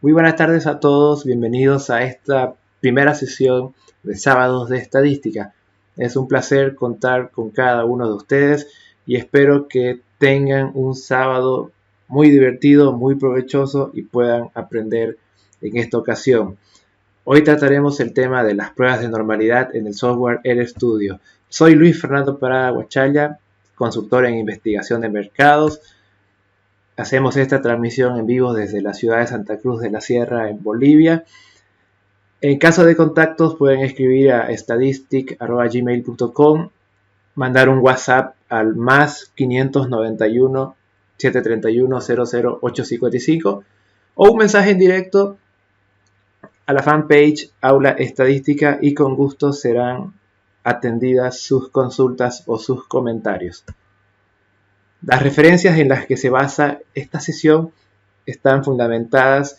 Muy buenas tardes a todos, bienvenidos a esta primera sesión de Sábados de Estadística. Es un placer contar con cada uno de ustedes y espero que tengan un sábado muy divertido, muy provechoso y puedan aprender en esta ocasión. Hoy trataremos el tema de las pruebas de normalidad en el software RStudio. Soy Luis Fernando Parada Huachalla, consultor en investigación de mercados. Hacemos esta transmisión en vivo desde la ciudad de Santa Cruz de la Sierra, en Bolivia. En caso de contactos pueden escribir a statistic@gmail.com, mandar un WhatsApp al más 591 731 00 855 o un mensaje en directo a la fanpage Aula Estadística y con gusto serán atendidas sus consultas o sus comentarios. Las referencias en las que se basa esta sesión están fundamentadas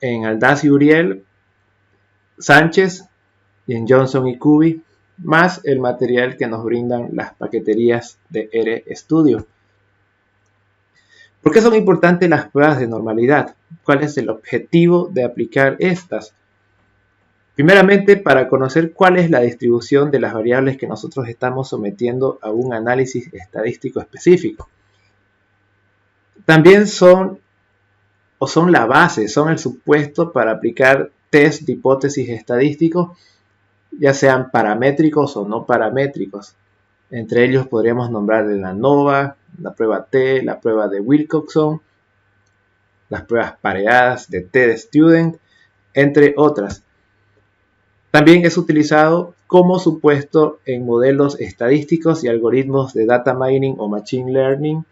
en Aldaz y Uriel, Sánchez y en Johnson y Kubi, más el material que nos brindan las paqueterías de RStudio. ¿Por qué son importantes las pruebas de normalidad? ¿Cuál es el objetivo de aplicar estas? Primeramente, para conocer cuál es la distribución de las variables que nosotros estamos sometiendo a un análisis estadístico específico. También son la base, son el supuesto para aplicar test de hipótesis estadísticos, ya sean paramétricos o no paramétricos. Entre ellos podríamos nombrar la ANOVA, la prueba T, la prueba de Wilcoxon, las pruebas pareadas de TestStudent, entre otras. También es utilizado como supuesto en modelos estadísticos y algoritmos de data mining o machine learning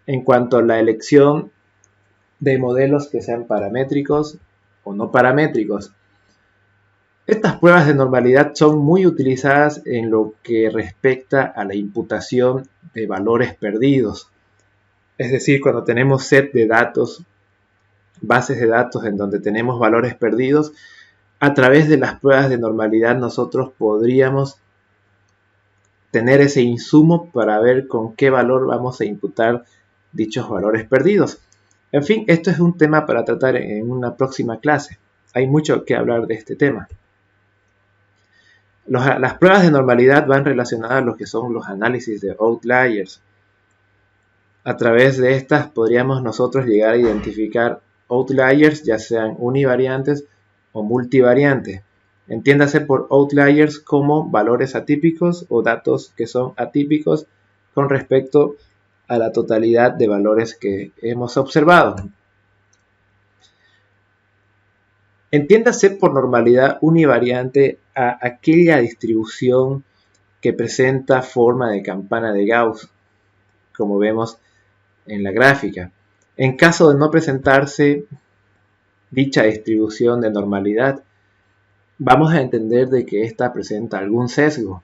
en cuanto a la elección de modelos que sean paramétricos o no paramétricos. Estas pruebas de normalidad son muy utilizadas en lo que respecta a la imputación de valores perdidos. Es decir, cuando tenemos set de datos, bases de datos en donde tenemos valores perdidos, a través de las pruebas de normalidad nosotros podríamos tener ese insumo para ver con qué valor vamos a imputar dichos valores perdidos. En fin, esto es un tema para tratar en una próxima clase. Hay mucho que hablar de este tema. Las pruebas de normalidad van relacionadas a lo que son los análisis de outliers. A través de estas podríamos nosotros llegar a identificar outliers, ya sean univariantes o multivariantes. Entiéndase por outliers como valores atípicos o datos que son atípicos con respecto a la totalidad de valores que hemos observado. Entiéndase por normalidad univariante a aquella distribución que presenta forma de campana de Gauss, como vemos en la gráfica. En caso de no presentarse dicha distribución de normalidad, vamos a entender de que ésta presenta algún sesgo,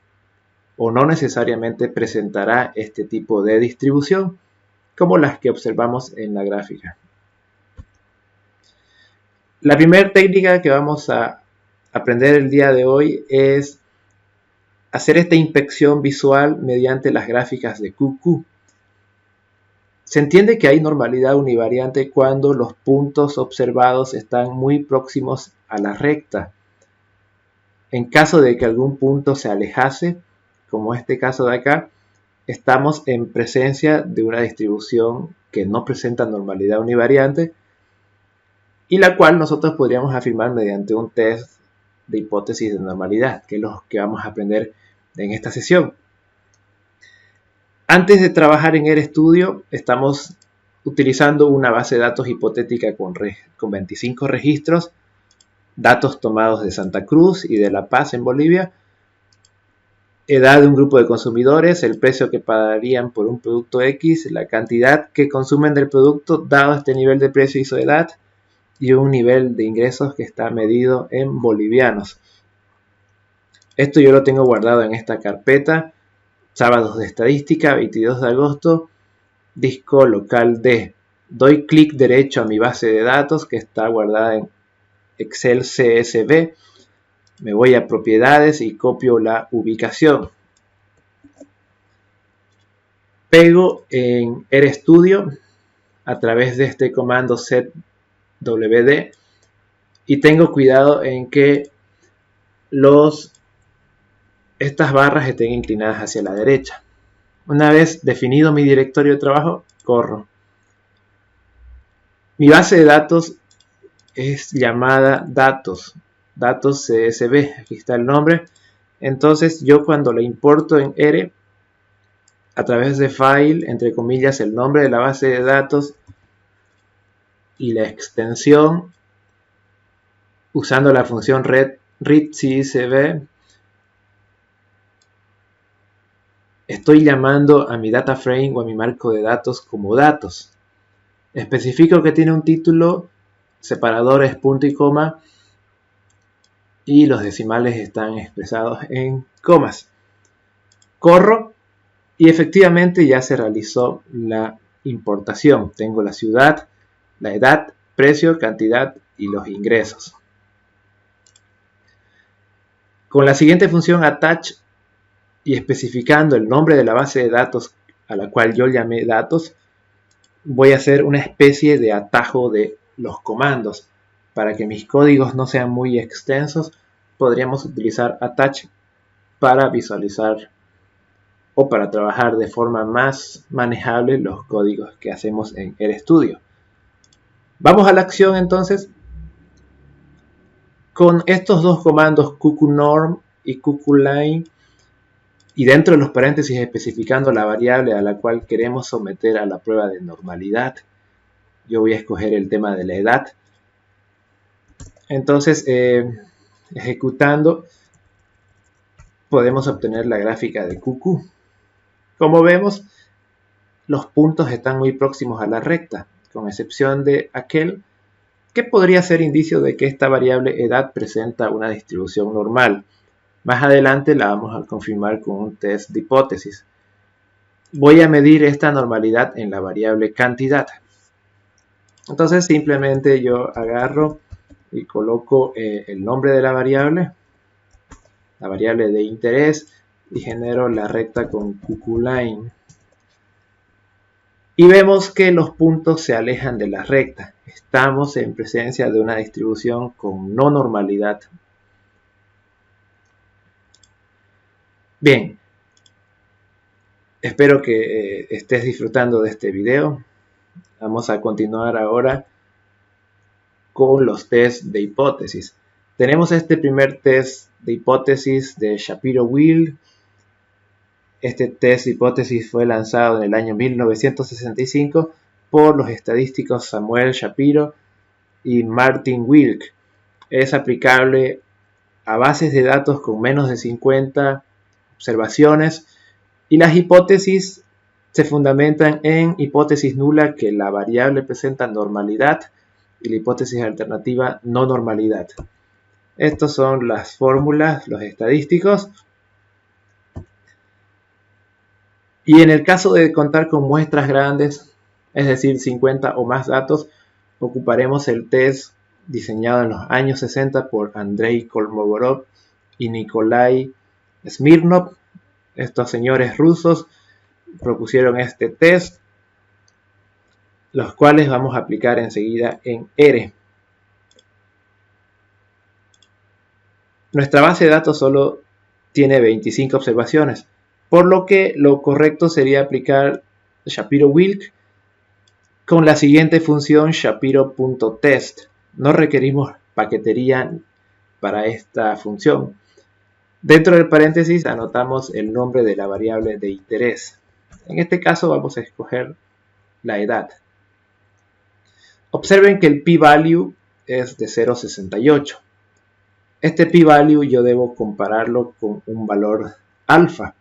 o no necesariamente presentará este tipo de distribución, como las que observamos en la gráfica. La primera técnica que vamos a aprender el día de hoy es hacer esta inspección visual mediante las gráficas de QQ. Se entiende que hay normalidad univariante cuando los puntos observados están muy próximos a la recta. En caso de que algún punto se alejase, como este caso de acá, estamos en presencia de una distribución que no presenta normalidad univariante y la cual nosotros podríamos afirmar mediante un test de hipótesis de normalidad, que es lo que vamos a aprender en esta sesión. Antes de trabajar en RStudio, estamos utilizando una base de datos hipotética con 25 registros, datos tomados de Santa Cruz y de La Paz en Bolivia, edad de un grupo de consumidores, el precio que pagarían por un producto X, la cantidad que consumen del producto dado este nivel de precio y su edad, y un nivel de ingresos que está medido en bolivianos. Esto yo lo tengo guardado en esta carpeta, Sábados de Estadística, 22 de agosto, disco local D. Doy clic derecho a mi base de datos que está guardada en Excel CSV. Me voy a propiedades y copio la ubicación. Pego en RStudio a través de este comando setwd y tengo cuidado en que estas barras estén inclinadas hacia la derecha. Una vez definido mi directorio de trabajo, corro. Mi base de datos es llamada datos CSV, aquí está el nombre. Entonces yo cuando la importo en R, a través de file, entre comillas, el nombre de la base de datos y la extensión, usando la función readCSV, estoy llamando a mi data frame o a mi marco de datos como datos. Especifico que tiene un título, separadores, punto y coma, y los decimales están expresados en comas. Corro y efectivamente ya se realizó la importación. Tengo la ciudad, la edad, precio, cantidad y los ingresos. Con la siguiente función attach y especificando el nombre de la base de datos a la cual yo llamé datos, voy a hacer una especie de atajo de los comandos. Para que mis códigos no sean muy extensos, podríamos utilizar attach para visualizar o para trabajar de forma más manejable los códigos que hacemos en RStudio. Vamos a la acción entonces. Con estos dos comandos QQnorm y QQline, y dentro de los paréntesis especificando la variable a la cual queremos someter a la prueba de normalidad, yo voy a escoger el tema de la edad. Entonces, ejecutando, podemos obtener la gráfica de QQ. Como vemos, los puntos están muy próximos a la recta, con excepción de aquel que podría ser indicio de que esta variable edad presenta una distribución normal. Más adelante la vamos a confirmar con un test de hipótesis. Voy a medir esta normalidad en la variable cantidad. Entonces simplemente yo agarro y coloco el nombre de la variable de interés, y genero la recta con QQline. Y vemos que los puntos se alejan de la recta. Estamos en presencia de una distribución con no normalidad. Bien, espero que estés disfrutando de este video. Vamos a continuar ahora con los tests de hipótesis. Tenemos este primer test de hipótesis de Shapiro-Wilk. Este test de hipótesis fue lanzado en el año 1965 por los estadísticos Samuel Shapiro y Martin Wilk. Es aplicable a bases de datos con menos de 50 observaciones, y las hipótesis se fundamentan en hipótesis nula, que la variable presenta normalidad, y la hipótesis alternativa no normalidad. Estas son las fórmulas, los estadísticos. Y en el caso de contar con muestras grandes, es decir, 50 o más datos, ocuparemos el test diseñado en los años 60 por Andrei Kolmogorov y Nikolai Smirnov. Estos señores rusos propusieron este test, los cuales vamos a aplicar enseguida en R. Nuestra base de datos solo tiene 25 observaciones, por lo que lo correcto sería aplicar Shapiro-Wilk con la siguiente función shapiro.test. No requerimos paquetería para esta función. Dentro del paréntesis anotamos el nombre de la variable de interés. En este caso vamos a escoger la edad. Observen que el p-value es de 0.68. Este p-value yo debo compararlo con un valor alfa.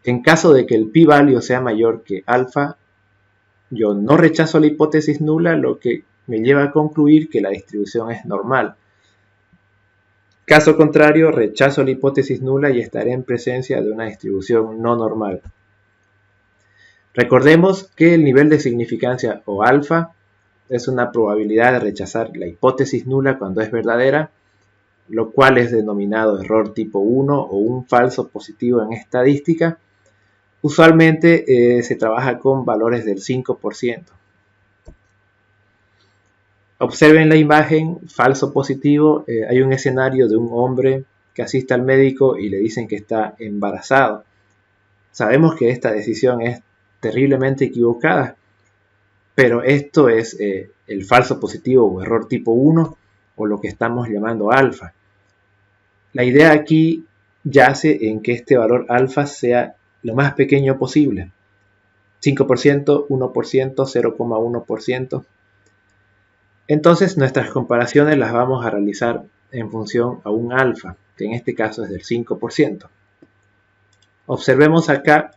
En caso de que el p-value sea mayor que alfa, yo no rechazo la hipótesis nula, lo que me lleva a concluir que la distribución es normal. Caso contrario, rechazo la hipótesis nula y estaré en presencia de una distribución no normal. Recordemos que el nivel de significancia o alfa es una probabilidad de rechazar la hipótesis nula cuando es verdadera, lo cual es denominado error tipo 1 o un falso positivo en estadística. Usualmente se trabaja con valores del 5%. Observen la imagen, falso positivo. Hay un escenario de un hombre que asiste al médico y le dicen que está embarazado. Sabemos que esta decisión es terriblemente equivocada, pero esto es el falso positivo o error tipo 1 o lo que estamos llamando alfa. La idea aquí yace en que este valor alfa sea lo más pequeño posible. 5%, 1%, 0,1%. Entonces nuestras comparaciones las vamos a realizar en función a un alfa, que en este caso es del 5%. Observemos acá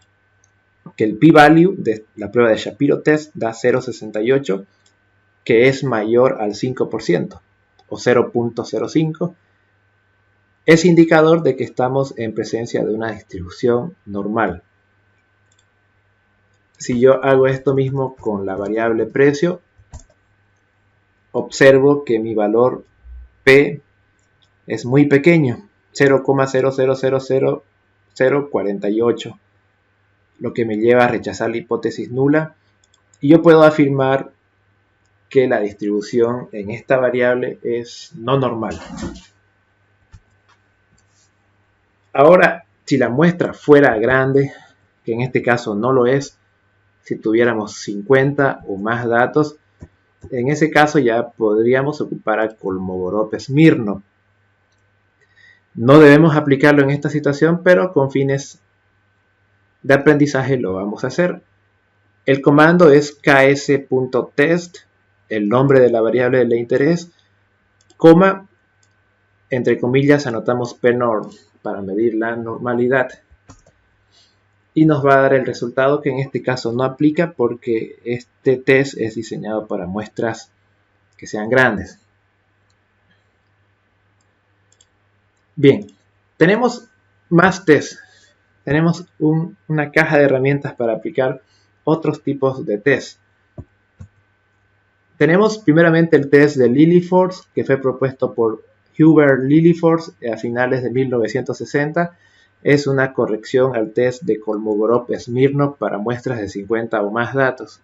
que el p-value de la prueba de Shapiro Test da 0,68, que es mayor al 5%, o 0,05. Es indicador de que estamos en presencia de una distribución normal. Si yo hago esto mismo con la variable precio, observo que mi valor P es muy pequeño, 0,0000048, lo que me lleva a rechazar la hipótesis nula, y yo puedo afirmar que la distribución en esta variable es no normal. Ahora, si la muestra fuera grande, que en este caso no lo es, si tuviéramos 50 o más datos, en ese caso ya podríamos ocupar a Kolmogorov-Smirnov. No debemos aplicarlo en esta situación, pero con fines de aprendizaje lo vamos a hacer. El comando es ks.test, el nombre de la variable de interés, coma, entre comillas anotamos pnorm para medir la normalidad. Y nos va a dar el resultado que en este caso no aplica porque este test es diseñado para muestras que sean grandes. Bien, tenemos más test. Tenemos una caja de herramientas para aplicar otros tipos de test. Tenemos primeramente el test de Lilliefors, que fue propuesto por Hubert Lilliefors a finales de 1960. Es una corrección al test de Kolmogorov-Smirnov para muestras de 50 o más datos.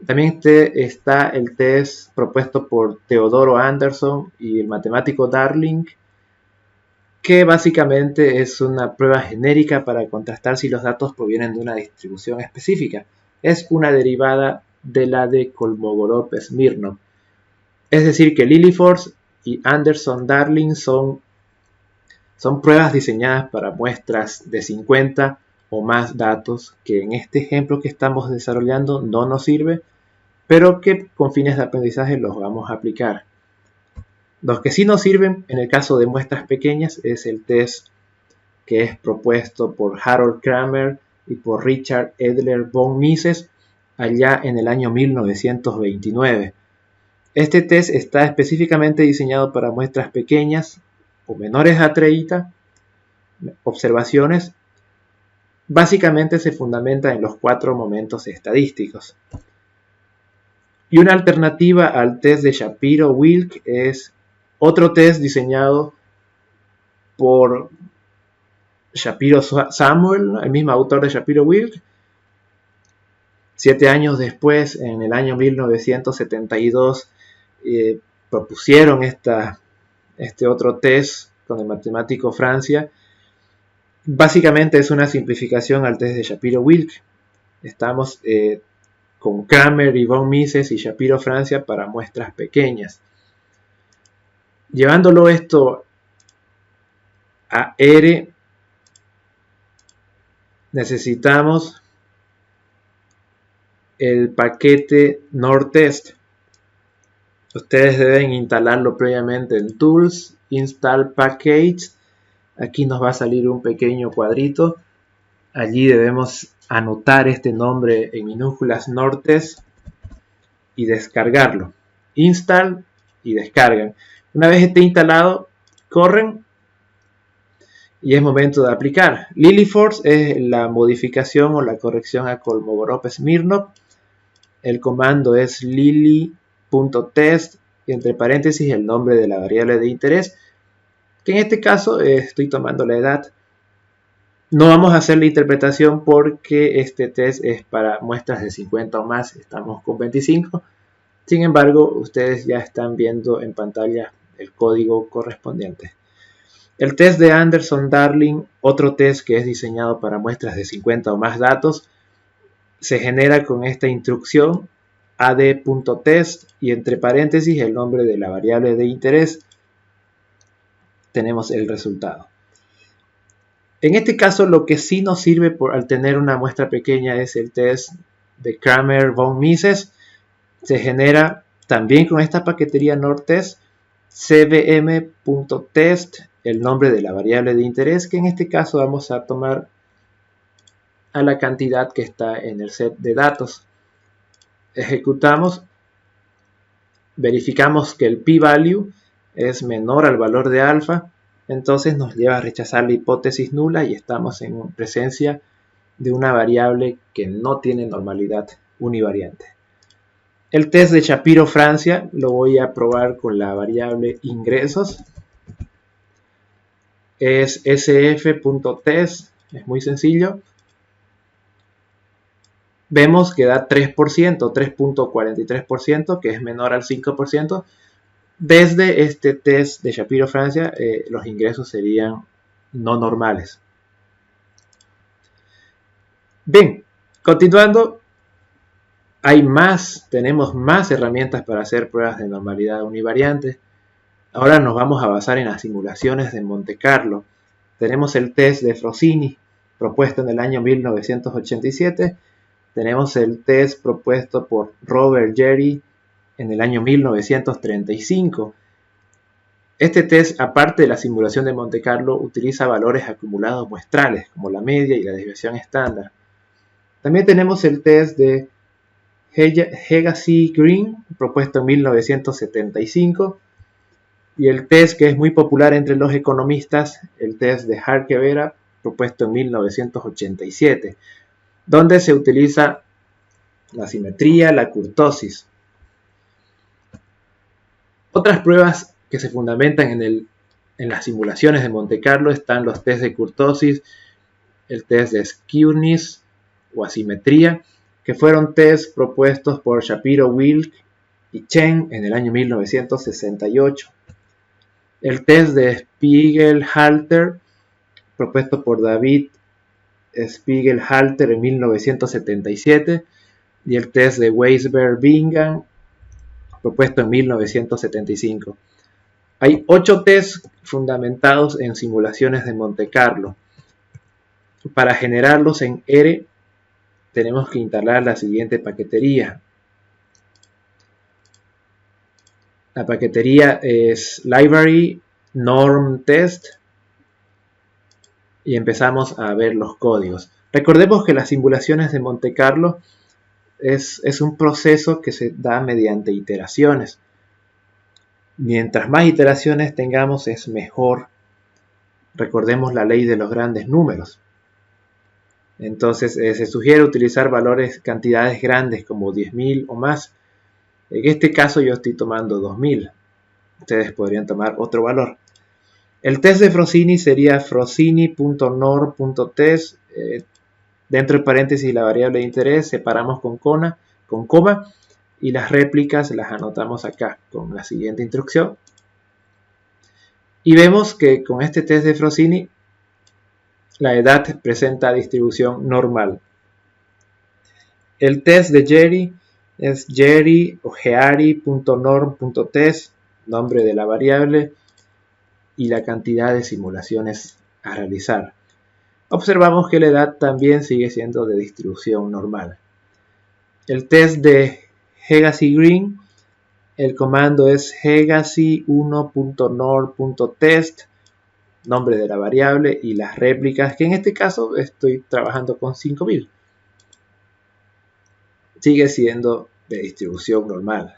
También está el test propuesto por Teodoro Anderson y el matemático Darling, que básicamente es una prueba genérica para contrastar si los datos provienen de una distribución específica. Es una derivada de la de Kolmogorov-Smirnov. Es decir, que Lilliefors y Anderson-Darling son pruebas diseñadas para muestras de 50 o más datos, que en este ejemplo que estamos desarrollando no nos sirve, pero que con fines de aprendizaje los vamos a aplicar. Los que sí nos sirven en el caso de muestras pequeñas es el test que es propuesto por Harold Kramer y por Richard Edler von Mises allá en el año 1929. Este test está específicamente diseñado para muestras pequeñas o menores a 30 observaciones. Básicamente se fundamenta en los 4 momentos estadísticos. Y una alternativa al test de Shapiro-Wilk es otro test diseñado por Shapiro-Samuel, el mismo autor de Shapiro-Wilk. 7 años después, en el año 1972, propusieron este otro test con el matemático Francia. Básicamente es una simplificación al test de Shapiro-Wilk. Estamos con Kramer y von Mises y Shapiro-Francia para muestras pequeñas. Llevándolo esto a R, necesitamos el paquete NORTEST. Ustedes deben instalarlo previamente en Tools, Install Packages. Aquí nos va a salir un pequeño cuadrito. Allí debemos anotar este nombre en minúsculas NORTEST y descargarlo. Install y descargan. Una vez esté instalado, corren y es momento de aplicar. Lilliefors es la modificación o la corrección a Kolmogorov-Smirnov. El comando es lili.test, entre paréntesis el nombre de la variable de interés, que en este caso estoy tomando la edad. No vamos a hacer la interpretación porque este test es para muestras de 50 o más, estamos con 25. Sin embargo, ustedes ya están viendo en pantalla el código correspondiente. El test de Anderson-Darling, otro test que es diseñado para muestras de 50 o más datos, se genera con esta instrucción ad.test y entre paréntesis el nombre de la variable de interés. Tenemos el resultado. En este caso, lo que sí nos sirve al tener una muestra pequeña es el test de Kramer-von Mises. Se genera también con esta paquetería NORTEST cvm.test, el nombre de la variable de interés, que en este caso vamos a tomar a la cantidad que está en el set de datos. Ejecutamos, verificamos que el p-value es menor al valor de alfa, entonces nos lleva a rechazar la hipótesis nula y estamos en presencia de una variable que no tiene normalidad univariante. El test de Shapiro-Francia lo voy a probar con la variable ingresos. Es sf.test, es muy sencillo. Vemos que da 3%, 3.43%, que es menor al 5%. Desde este test de Shapiro-Francia, los ingresos serían no normales. Bien, continuando. Tenemos más herramientas para hacer pruebas de normalidad univariante. Ahora nos vamos a basar en las simulaciones de Monte Carlo. Tenemos el test de Frosini, propuesto en el año 1987. Tenemos el test propuesto por Robert Jerry en el año 1935. Este test, aparte de la simulación de Monte Carlo, utiliza valores acumulados muestrales, como la media y la desviación estándar. También tenemos el test de Hegacy-Green, propuesto en 1975, y el test que es muy popular entre los economistas, el test de Harke-Vera, propuesto en 1987, donde se utiliza la simetría, la kurtosis. Otras pruebas que se fundamentan en las simulaciones de Monte Carlo están los test de kurtosis, el test de skewness o asimetría, que fueron test propuestos por Shapiro, Wilk y Chen en el año 1968. El test de Spiegel-Halter, propuesto por David Spiegel-Halter en 1977, y el test de Weisberg-Bingham, propuesto en 1975. Hay 8 tests fundamentados en simulaciones de Monte Carlo. Para generarlos en R, tenemos que instalar la siguiente paquetería. La paquetería es library norm test y empezamos a ver los códigos. Recordemos que las simulaciones de Monte Carlo es un proceso que se da mediante iteraciones. Mientras más iteraciones tengamos es mejor. Recordemos la ley de los grandes números. Entonces se sugiere utilizar cantidades grandes como 10.000 o más. En este caso yo estoy tomando 2000. Ustedes podrían tomar otro valor. El test de Frosini sería frosini.nor.test. Dentro de paréntesis la variable de interés separamos con coma. Y las réplicas las anotamos acá con la siguiente instrucción. Y vemos que con este test de Frosini la edad presenta distribución normal. El test de Jerry es Jerry o Geary.norm.test, nombre de la variable y la cantidad de simulaciones a realizar. Observamos que la edad también sigue siendo de distribución normal. El test de Hegacy-Green, el comando es Hegacy1.norm.test, nombre de la variable y las réplicas, que en este caso estoy trabajando con 5000. Sigue siendo de distribución normal.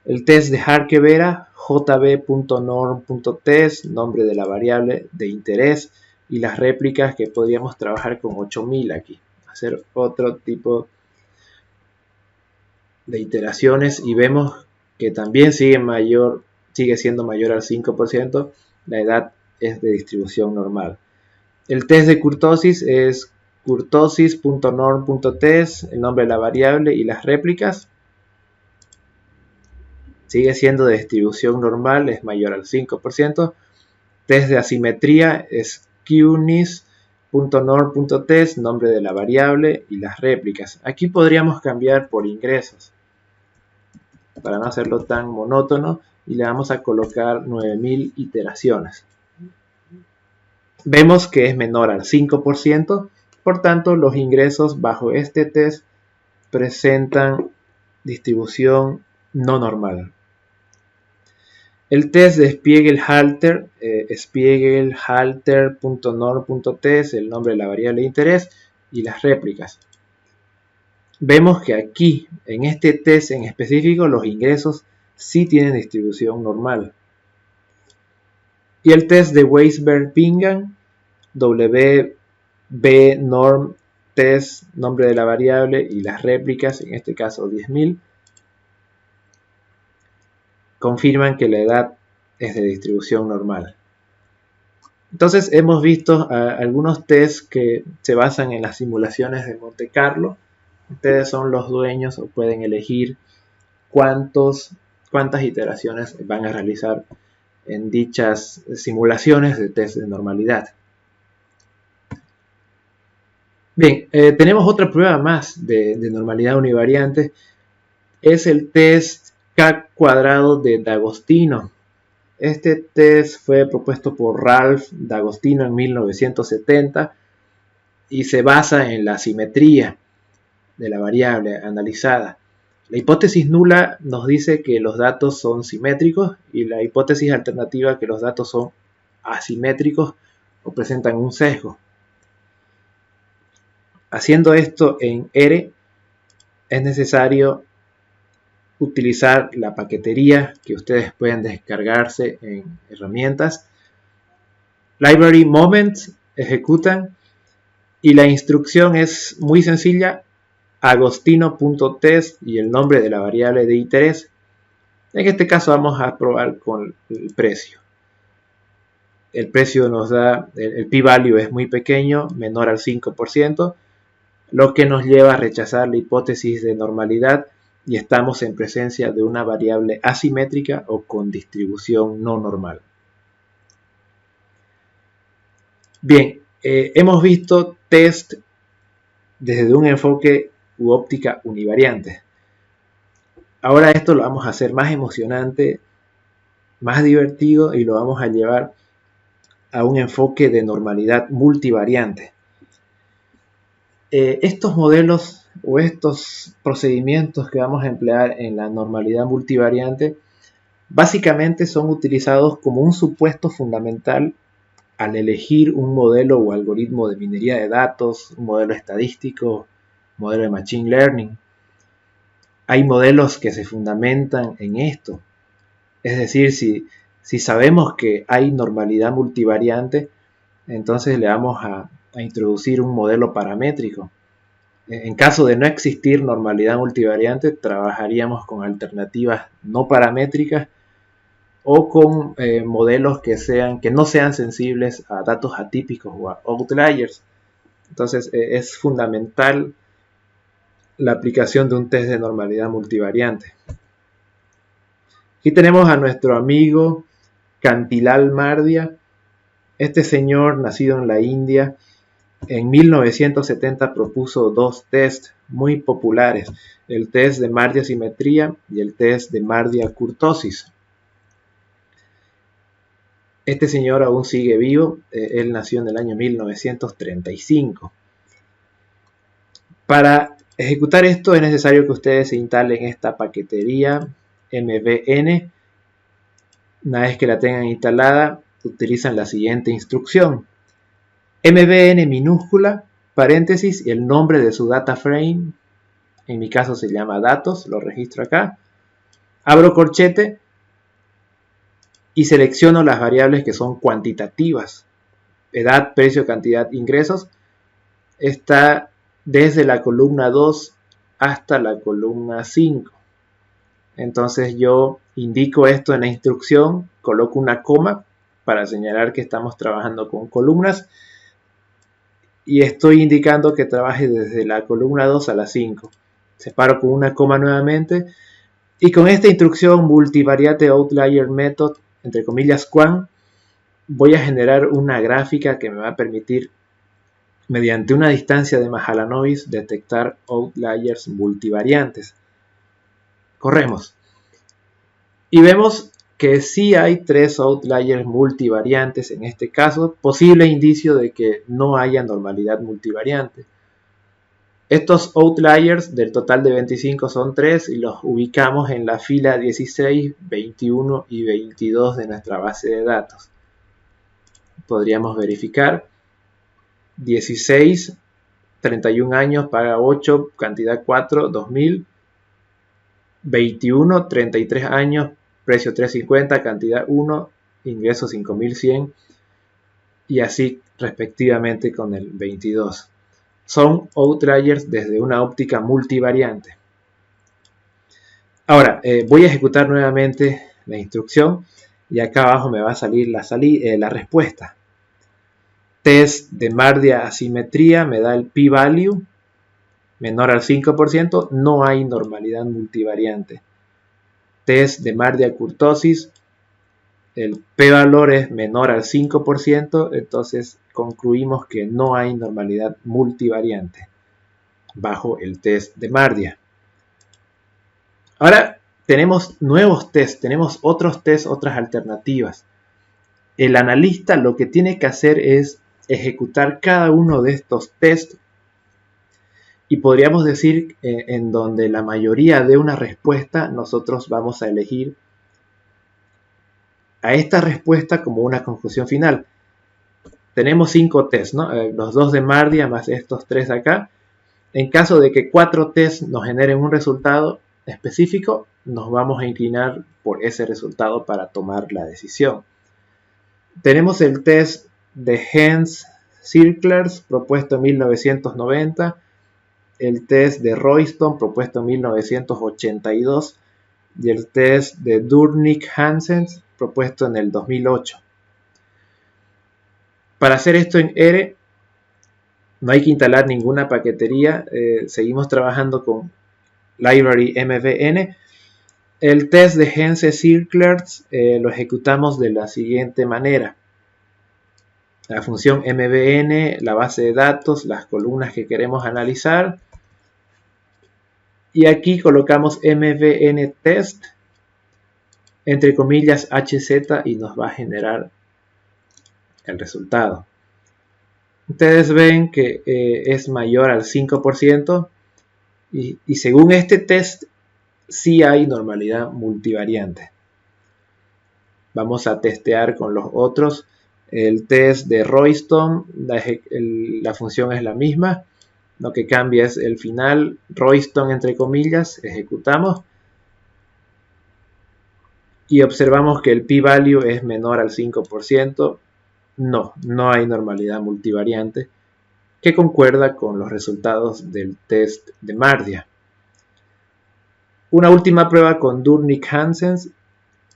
El test de Harke-Vera, jb.norm.test, nombre de la variable de interés y las réplicas, que podríamos trabajar con 8000 aquí. Hacer otro tipo de iteraciones y vemos que también sigue siendo mayor al 5%. La edad es de distribución normal. El test de kurtosis es kurtosis.norm.test, el nombre de la variable y las réplicas. sigue siendo de distribución normal, es mayor al 5%. Test de asimetría es qnis.norm.test, nombre de la variable y las réplicas. Aquí podríamos cambiar por ingresos para no hacerlo tan monótono y le vamos a colocar 9000 iteraciones. Vemos que es menor al 5%, por tanto los ingresos bajo este test presentan distribución no normal. El test de Spiegel-Halter, Spiegel-Halter.norm.test, el nombre de la variable de interés y las réplicas. Vemos que aquí, en este test en específico, los ingresos sí tienen distribución normal. Y el test de Weisberg-Pingham, WB-norm test, nombre de la variable y las réplicas, en este caso 10.000, confirman que la edad es de distribución normal. Entonces hemos visto algunos tests que se basan en las simulaciones de Monte Carlo. Ustedes son los dueños o pueden elegir cuántas iteraciones van a realizar en dichas simulaciones de test de normalidad. Bien, tenemos otra prueba más de normalidad univariante. Es el test K cuadrado de D'Agostino. Este test fue propuesto por Ralph D'Agostino en 1970 y se basa en la simetría de la variable analizada. La hipótesis nula nos dice que los datos son simétricos y la hipótesis alternativa que los datos son asimétricos o presentan un sesgo. Haciendo esto en R es necesario utilizar la paquetería que ustedes pueden descargarse en herramientas. Library Moments ejecutan y la instrucción es muy sencilla: agostino.test y el nombre de la variable de interés. En este caso vamos a probar con el precio. El precio nos da, el p-value es muy pequeño, menor al 5%, lo que nos lleva a rechazar la hipótesis de normalidad y estamos en presencia de una variable asimétrica o con distribución no normal. Bien, hemos visto test desde un enfoque u óptica univariante. Ahora esto lo vamos a hacer más emocionante, más divertido y lo vamos a llevar a un enfoque de normalidad multivariante. Estos modelos o estos procedimientos que vamos a emplear en la normalidad multivariante básicamente son utilizados como un supuesto fundamental al elegir un modelo o algoritmo de minería de datos, un modelo estadístico, un modelo de machine learning. Hay modelos que se fundamentan en esto. Es decir, si sabemos que hay normalidad multivariante, entonces le vamos a introducir un modelo paramétrico. En caso de no existir normalidad multivariante, trabajaríamos con alternativas no paramétricas o con modelos que no sean sensibles a datos atípicos o a outliers. Entonces es fundamental la aplicación de un test de normalidad multivariante. Aquí tenemos a nuestro amigo Kantilal Mardia. Este señor, nacido en la India, en 1970 propuso dos tests muy populares: el test de Mardia-simetría y el test de Mardia-kurtosis. Este señor aún sigue vivo, él nació en el año 1935. Para ejecutar esto es necesario que ustedes se instalen esta paquetería MVN. Una vez que la tengan instalada, utilizan la siguiente instrucción: MVN minúscula, paréntesis y el nombre de su data frame. En mi caso se llama datos, lo registro acá. Abro corchete y selecciono las variables que son cuantitativas. Edad, precio, cantidad, ingresos. Está desde la columna 2 hasta la columna 5. Entonces yo indico esto en la instrucción, coloco una coma para señalar que estamos trabajando con columnas y estoy indicando que trabaje desde la columna 2 a la 5. Separo con una coma nuevamente Y con esta instrucción multivariate outlier method, entre comillas QAM, voy a generar una gráfica que me va a permitir, mediante una distancia de Mahalanobis, detectar outliers multivariantes. Corremos. Y vemos que sí hay 3 outliers multivariantes en este caso, posible indicio de que no haya normalidad multivariante. Estos outliers del total de 25 son 3 y los ubicamos en la fila 16, 21 y 22 de nuestra base de datos. Podríamos verificar 16, 31 años, paga 8, cantidad 4, 2000. 21, 33 años, precio 350, cantidad 1, ingreso 5100 y así respectivamente con el 22. Son outliers desde una óptica multivariante. Ahora voy a ejecutar nuevamente la instrucción y acá abajo me va a salir la respuesta. Test de Mardia asimetría me da el p-value menor al 5%, no hay normalidad multivariante. Test de Mardia kurtosis, el p-valor es menor al 5%, entonces concluimos que no hay normalidad multivariante bajo el test de Mardia. Ahora tenemos nuevos tests, tenemos otros tests, otras alternativas. El analista lo que tiene que hacer es ejecutar cada uno de estos tests y podríamos decir en donde la mayoría de una respuesta nosotros vamos a elegir a esta respuesta como una conclusión final. Tenemos 5 tests, ¿no? Los 2 de Mardia más estos 3 de acá. En caso de que 4 tests nos generen un resultado específico, nos vamos a inclinar por ese resultado para tomar la decisión. Tenemos el test de Hens-Zirklers propuesto en 1990, el test de Royston propuesto en 1982 y el test de Durnik-Hansen propuesto en el 2008. Para hacer esto en R no hay que instalar ninguna paquetería, seguimos trabajando con library MVN. El test de Hens-Zirklers lo ejecutamos de la siguiente manera. La función MVN, la base de datos, las columnas que queremos analizar. Y aquí colocamos MVN test, entre comillas HZ, y nos va a generar el resultado. Ustedes ven que es mayor al 5% y según este test sí hay normalidad multivariante. Vamos a testear con los otros. El test de Royston, la función es la misma. Lo que cambia es el final, Royston entre comillas, ejecutamos. Y observamos que el p-value es menor al 5%. No hay normalidad multivariante, que concuerda con los resultados del test de Mardia. Una última prueba con Durnik-Hansen.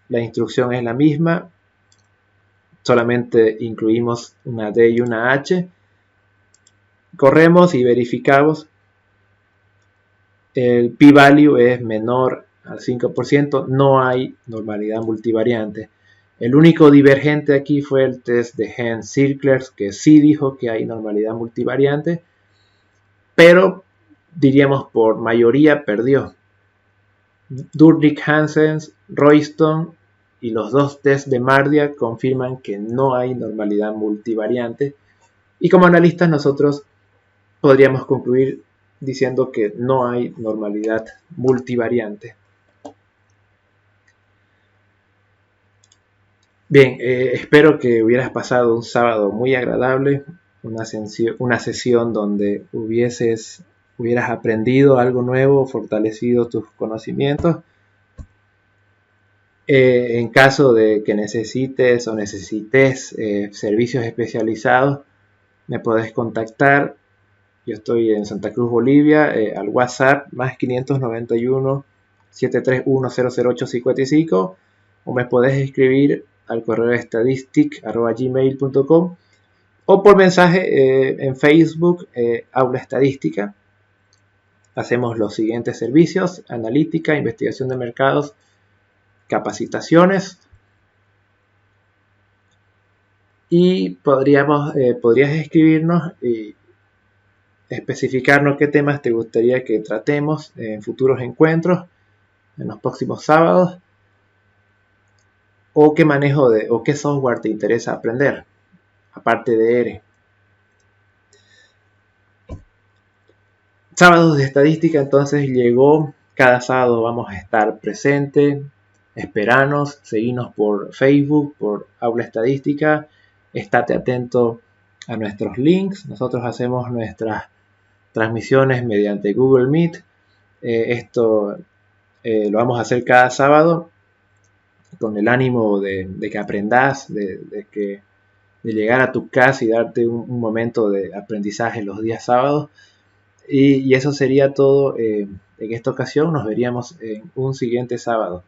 La instrucción es la misma, solamente incluimos una D y una H. Corremos y verificamos. El p-value es menor al 5%, no hay normalidad multivariante. El único divergente aquí fue el test de Hens-Zirklers, que sí dijo que hay normalidad multivariante, pero diríamos por mayoría perdió. Durnik-Hansen, Royston y los 2 tests de Mardia confirman que no hay normalidad multivariante, y como analistas nosotros podríamos concluir diciendo que no hay normalidad multivariante. Bien, espero que hubieras pasado un sábado muy agradable, una sesión donde hubieras aprendido algo nuevo, fortalecido tus conocimientos. En caso de que necesites servicios especializados, me podés contactar. Yo estoy en Santa Cruz, Bolivia, al WhatsApp más 591 731 00855, o me podés escribir al correo estadistic@gmail.com, o por mensaje en Facebook, Aula Estadística. hacemos los siguientes servicios: analítica, investigación de mercados, capacitaciones. Y podrías escribirnos y especificarnos qué temas te gustaría que tratemos en futuros encuentros, en los próximos sábados, o qué manejo o qué software te interesa aprender, aparte de R. Sábados de estadística entonces llegó. Cada sábado vamos a estar presente. Esperanos, seguinos por Facebook, por Aula Estadística. Estate atento a nuestros links. Nosotros hacemos nuestras transmisiones mediante Google Meet. Esto lo vamos a hacer cada sábado con el ánimo de que aprendas, de llegar a tu casa y darte un momento de aprendizaje los días sábados. Y eso sería todo en esta ocasión. Nos veríamos en un siguiente sábado.